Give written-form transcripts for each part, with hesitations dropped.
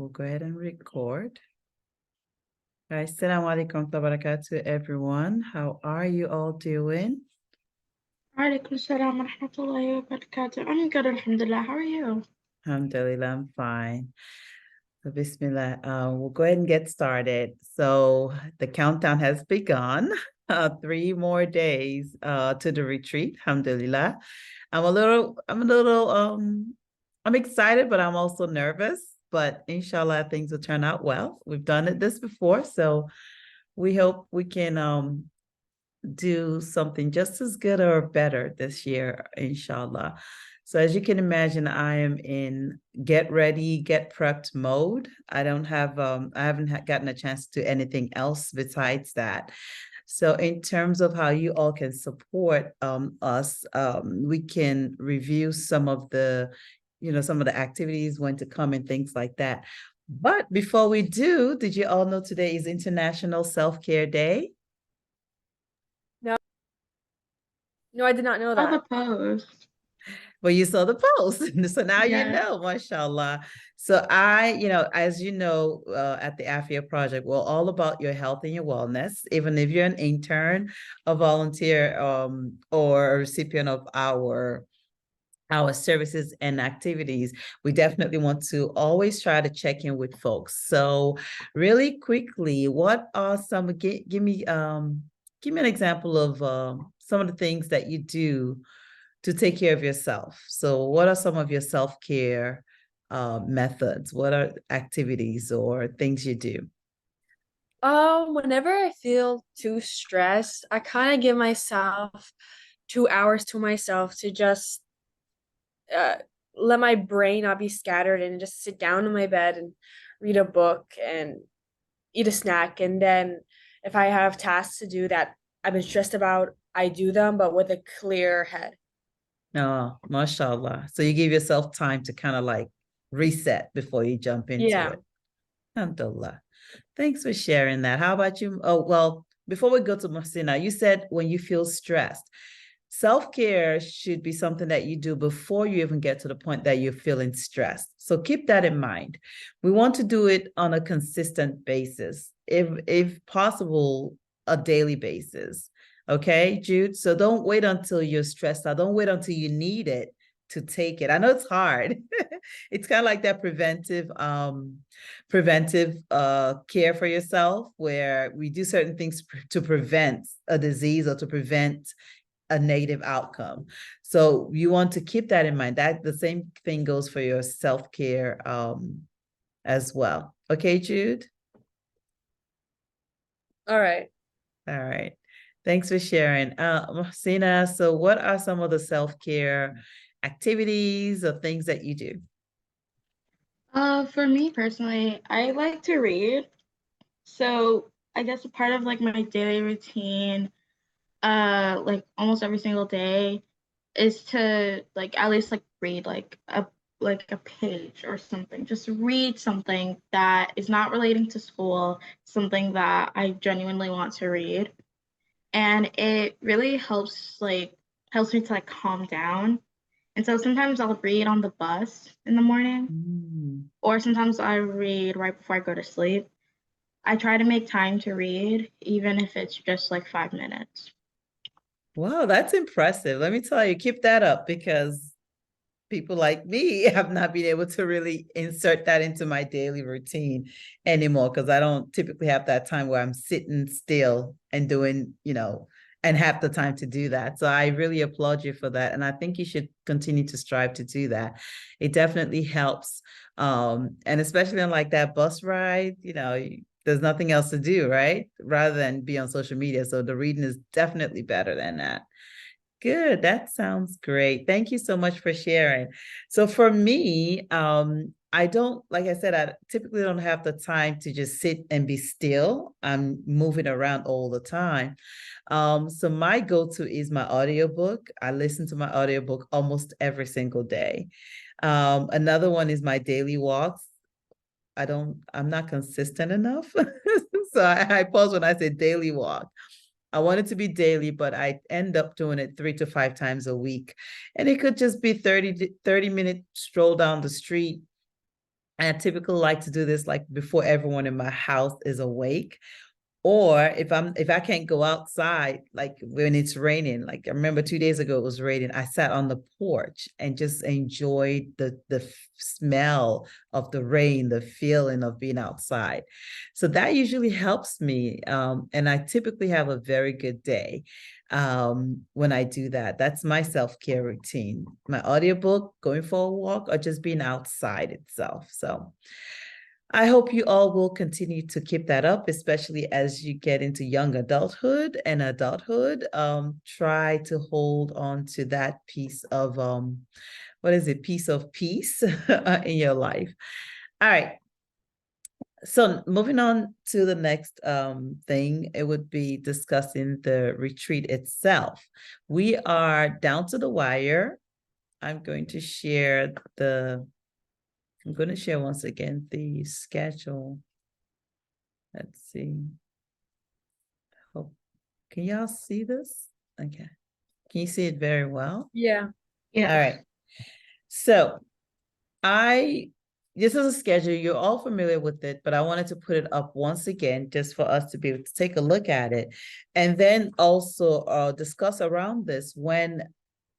we'll go ahead and record. Assalamu alaikum wa barakatuh, everyone. How are you all doing? Alaikum salam wa rahmatullahi wa barakatuh. I'm good, alhamdulillah. How are you? Alhamdulillah, I'm fine. So Bismillah, we'll go ahead and get started. So the countdown has begun. 3 more days to the retreat. Alhamdulillah. I'm excited, but I'm also nervous. But inshallah, things will turn out well. We've done this before, so we hope we can do something just as good or better this year, inshallah. So as you can imagine, I am in get ready, get prepped mode. I haven't gotten a chance to do anything else besides that. So in terms of how you all can support us, we can review some of the activities, when to come and things like that. But before we do, did you all know today is International Self-Care Day? No, I did not know Saw the that. post. Well, you saw the post. So now you Yeah. know, mashallah. So as you know, at the Afia Project, we're all about your health and your wellness. Even if you're an intern, a volunteer, or a recipient of our services and activities, we definitely want to always try to check in with folks. So really quickly, what are give me an example of some of the things that you do to take care of yourself. So what are some of your self-care methods? What are activities or things you do? Whenever I feel too stressed, I kind of give myself 2 hours to myself to just uh let my brain not be scattered and just sit down in my bed and read a book and eat a snack. And then if I have tasks to do that I've been stressed about, I do them, but with a clear head. Oh, mashallah. So you give yourself time to kind of like reset before you jump into Yeah. it. Alhamdulillah. Thanks for sharing that. How about you? Oh, well, before we go to Mahsina, you said when you feel stressed. Self-care should be something that you do before you even get to the point that you're feeling stressed. So keep that in mind. We want to do it on a consistent basis, if possible, a daily basis. Okay, Jude? So don't wait until you're stressed out. Don't wait until you need it to take it. I know it's hard. It's kind of like that preventive care for yourself, where we do certain things to prevent a disease or to prevent a negative outcome. So you want to keep that in mind. That the same thing goes for your self-care as well. Okay, Jude? All right. All right. Thanks for sharing. Sina, so what are some of the self-care activities or things that you do? For me personally, I like to read. So I guess a part of like my daily routine, like almost every single day, is to like at least like read like a page or something. Just read something that is not relating to school, something that I genuinely want to read. And it really helps me to like calm down. And so sometimes I'll read on the bus in the morning, Mm. or sometimes I read right before I go to sleep. I try to make time to read, even if it's just like 5 minutes. Wow, that's impressive. Let me tell you, keep that up, because people like me have not been able to really insert that into my daily routine anymore, because I don't typically have that time where I'm sitting still and doing, and have the time to do that. So I really applaud you for that. And I think you should continue to strive to do that. It definitely helps. And especially on like that bus ride, there's nothing else to do, right? Rather than be on social media. So the reading is definitely better than that. Good. That sounds great. Thank you so much for sharing. So for me, I don't, like I said, I typically don't have the time to just sit and be still. I'm moving around all the time. So my go-to is my audiobook. I listen to my audiobook almost every single day. Another one is my daily walks. I'm not consistent enough. So I pause when I say daily walk. I want it to be daily, but I end up doing it 3 to 5 times a week. And it could just be 30 minute stroll down the street, I typically like to do this like before everyone in my house is awake. Or if I can't go outside, like when it's raining, like I remember 2 days ago it was raining, I sat on the porch and just enjoyed the smell of the rain, the feeling of being outside. So that usually helps me. And I typically have a very good day when I do that. That's my self-care routine. My audiobook, going for a walk, or just being outside itself. So I hope you all will continue to keep that up, especially as you get into young adulthood and adulthood. Try to hold on to that piece of what is it? Piece of peace in your life. All right. So moving on to the next thing, it would be discussing the retreat itself. We are down to the wire. I'm going to share once again the schedule. Let's see. Oh, can y'all see this? Okay. Can you see it very well? Yeah. Yeah. All right. So this is a schedule. You're all familiar with it, but I wanted to put it up once again just for us to be able to take a look at it. And then also discuss around this when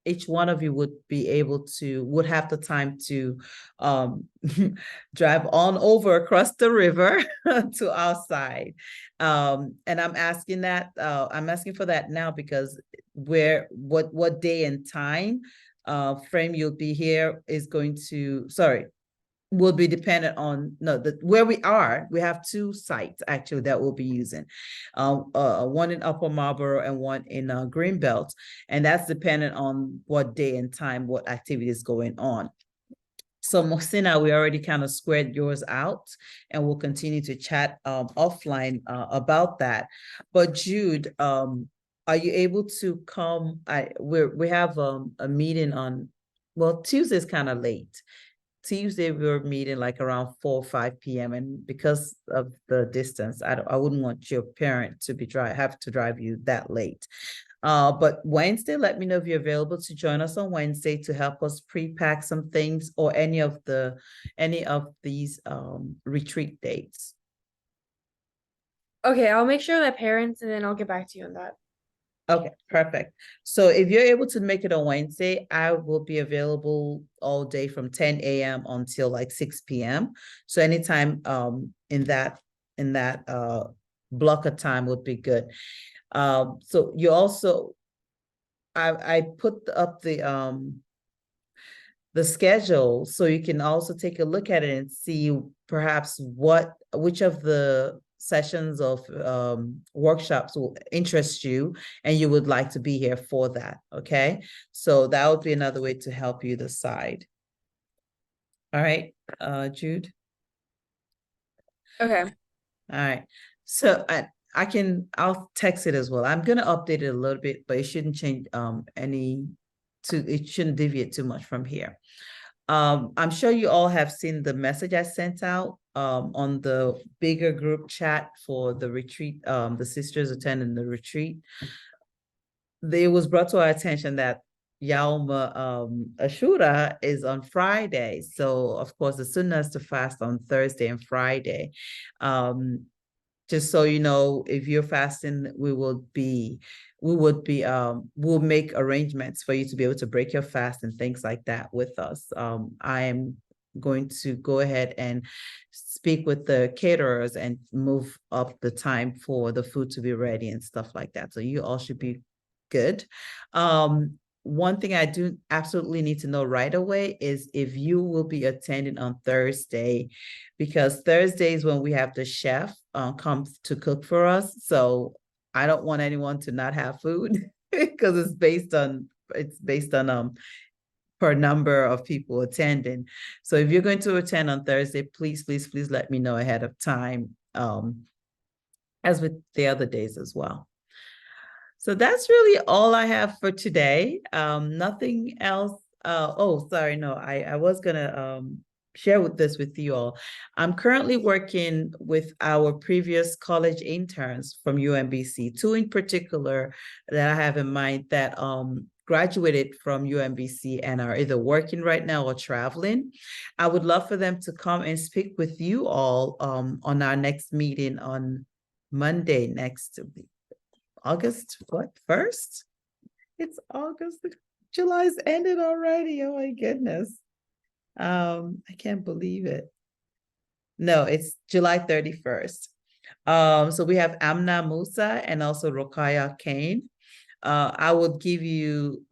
each one of you would have the time to drive on over across the river to our side. And I'm asking for that now because what day and time frame you'll be here is will be dependent on where we are. We have two sites actually that we'll be using, one in Upper Marlboro and one in Greenbelt, and that's dependent on what day and time, what activity is going on. So Mohsina, we already kind of squared yours out, and we'll continue to chat offline about that. But Jude, are you able to come? We have a meeting on, well, Tuesday's kind of late. Tuesday we were meeting like around 4 or 5 p.m. and because of the distance, I wouldn't want your parent to have to drive you that late. But Wednesday, let me know if you're available to join us on Wednesday to help us pre-pack some things or any of these retreat dates. Okay, I'll make sure that parents and then I'll get back to you on that. Okay, perfect. So if you're able to make it on Wednesday, I will be available all day from 10 a.m. until like 6 p.m. So anytime in that block of time would be good. So you also I put up the schedule so you can also take a look at it and see perhaps which of the sessions of workshops will interest you and you would like to be here for that. Okay, so that would be another way to help you decide. All right, Jude. Okay. All right, so I'll text it as well. I'm gonna update it a little bit, but it shouldn't change it shouldn't deviate too much from here. I'm sure you all have seen the message I sent out on the bigger group chat for the retreat, the sisters attending the retreat. It was brought to our attention that Yauma Ashura is on Friday. So of course the sunnah is to fast on Thursday and Friday. Just so you know, if you're fasting, we'll make arrangements for you to be able to break your fast and things like that with us. I am going to go ahead and speak with the caterers and move up the time for the food to be ready and stuff like that. So you all should be good. One thing I do absolutely need to know right away is if you will be attending on Thursday, because Thursday is when we have the chef come to cook for us. So I don't want anyone to not have food because it's based on per number of people attending. So if you're going to attend on Thursday, please let me know ahead of time, as with the other days as well. So that's really all I have for today. Nothing else. Oh, sorry. No, I was gonna share this with you all. I'm currently working with our previous college interns from UMBC, two in particular that I have in mind that graduated from UMBC and are either working right now or traveling. I would love for them to come and speak with you all on our next meeting on Monday next August what 1st? It's August. July's ended already. Oh my goodness. I can't believe it. No, it's July 31st. So we have Amna Musa and also Rokaya Kane. I will give you,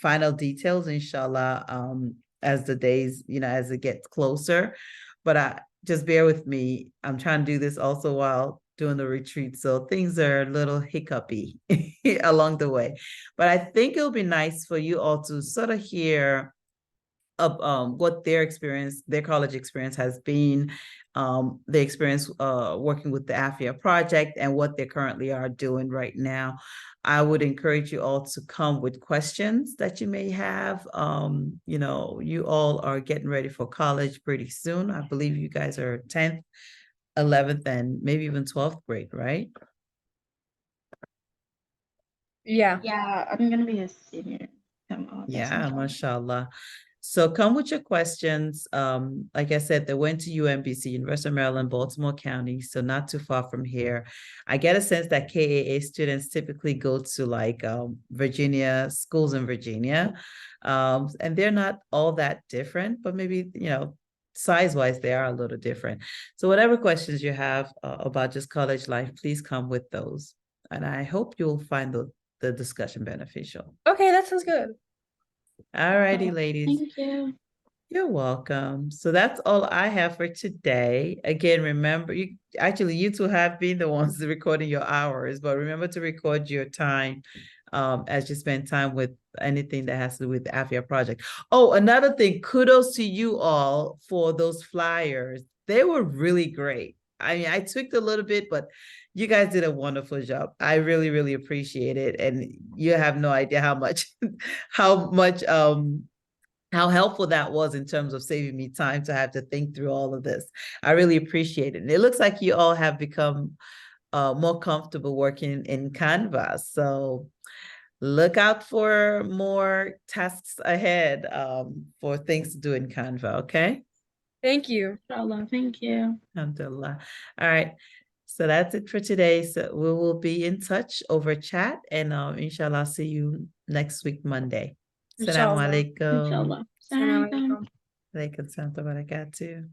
final details, inshallah, as the days, as it gets closer. But just bear with me. I'm trying to do this also while doing the retreat. So things are a little hiccupy along the way. But I think it'll be nice for you all to sort of hear of what their experience, their college experience has been, the experience working with the AFIA project and what they currently are doing right now. I would encourage you all to come with questions that you may have. You all are getting ready for college pretty soon. I believe you guys are 10th, 11th, and maybe even 12th grade, right? Yeah. Yeah, I'm gonna be a senior come August, Yeah, inshallah. mashallah. So come with your questions. Like I said, they went to UMBC, University of Maryland, Baltimore County, so not too far from here. I get a sense that KAA students typically go to like Virginia, schools in Virginia, and they're not all that different, but maybe, size-wise, they are a little different. So whatever questions you have about just college life, please come with those. And I hope you'll find the discussion beneficial. Okay, that sounds good. All righty, ladies. Thank you. You're welcome. So that's all I have for today. Again, remember, you two have been the ones recording your hours, but remember to record your time as you spend time with anything that has to do with the AFIA project. Oh, another thing, kudos to you all for those flyers. They were really great. I mean, I tweaked a little bit, but you guys did a wonderful job. I really, really appreciate it. And you have no idea how much, how helpful that was in terms of saving me time to have to think through all of this. I really appreciate it. And it looks like you all have become more comfortable working in Canva. So look out for more tasks ahead for things to do in Canva, okay? Thank you. Inshallah, thank you. Alhamdulillah. All right. So that's it for today. So we will be in touch over chat and inshallah see you next week, Monday. Assalamu Inshallah. alaikum. Inshallah. Assalamu Assalamualaikum. alaikum. Alaikum salam wa barakatuh.